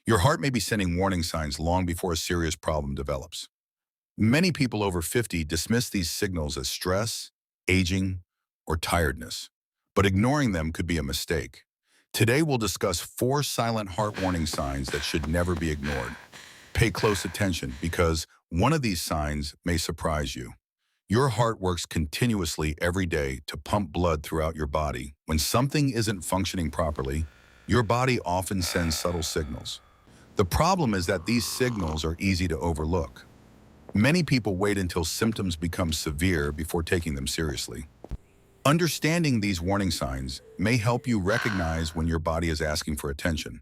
Your heart may be sending warning signs long before a serious problem develops. Many people over 50 dismiss these signals as stress, aging, or tiredness, but ignoring them could be a mistake. Today we'll discuss 4 silent heart warning signs that should never be ignored. Pay close attention because one of these signs may surprise you. Your heart works continuously every day to pump blood throughout your body. When something isn't functioning properly, your body often sends subtle signals. The problem is that these signals are easy to overlook. Many people wait until symptoms become severe before taking them seriously. Understanding these warning signs may help you recognize when your body is asking for attention.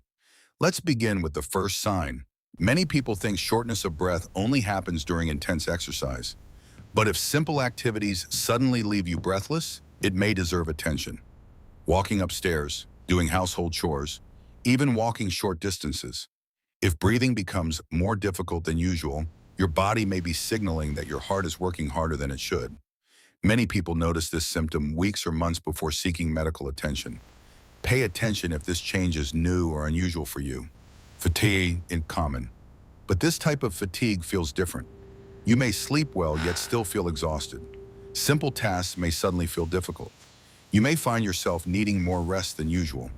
Let's begin with the first sign. Many people think shortness of breath only happens during intense exercise. But if simple activities suddenly leave you breathless, it may deserve attention. Walking upstairs, doing household chores, even walking short distances. If breathing becomes more difficult than usual, your body may be signaling that your heart is working harder than it should. Many people notice this symptom weeks or months before seeking medical attention. Pay attention if this change is new or unusual for you. Fatigue is common, but this type of fatigue feels different. You may sleep well yet still feel exhausted. Simple tasks may suddenly feel difficult. You may find yourself needing more rest than usual.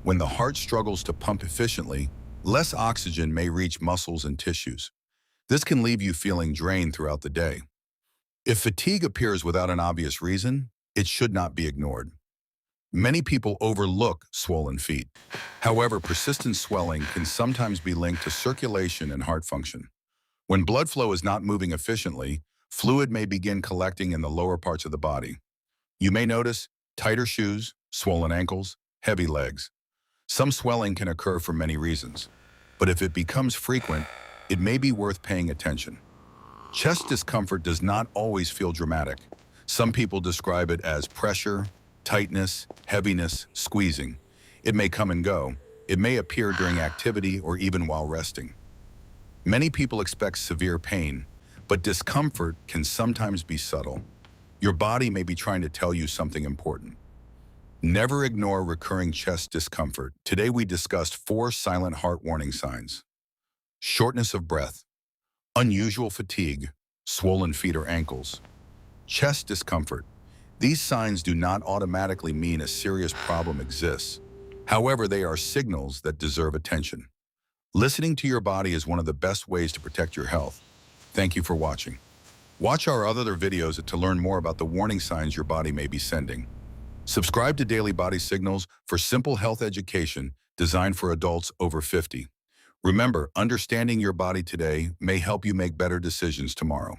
When the heart struggles to pump efficiently, less oxygen may reach muscles and tissues. This can leave you feeling drained throughout the day. If fatigue appears without an obvious reason, it should not be ignored. Many people overlook swollen feet. However, persistent swelling can sometimes be linked to circulation and heart function. When blood flow is not moving efficiently, fluid may begin collecting in the lower parts of the body. You may notice tighter shoes, swollen ankles, heavy legs. Some swelling can occur for many reasons, but if it becomes frequent, it may be worth paying attention. Chest discomfort does not always feel dramatic. Some people describe it as pressure, tightness, heaviness, squeezing. It may come and go. It may appear during activity or even while resting. Many people expect severe pain, but discomfort can sometimes be subtle. Your body may be trying to tell you something important. Never ignore recurring chest discomfort. Today we discussed 4 silent heart warning signs. Shortness of breath, unusual fatigue, swollen feet or ankles, chest discomfort. These signs do not automatically mean a serious problem exists. However, they are signals that deserve attention. Listening to your body is one of the best ways to protect your health. Thank you for watching. Watch our other videos to learn more about the warning signs your body may be sending. Subscribe to Daily Body Signals for simple health education designed for adults over 50. Remember, understanding your body today may help you make better decisions tomorrow.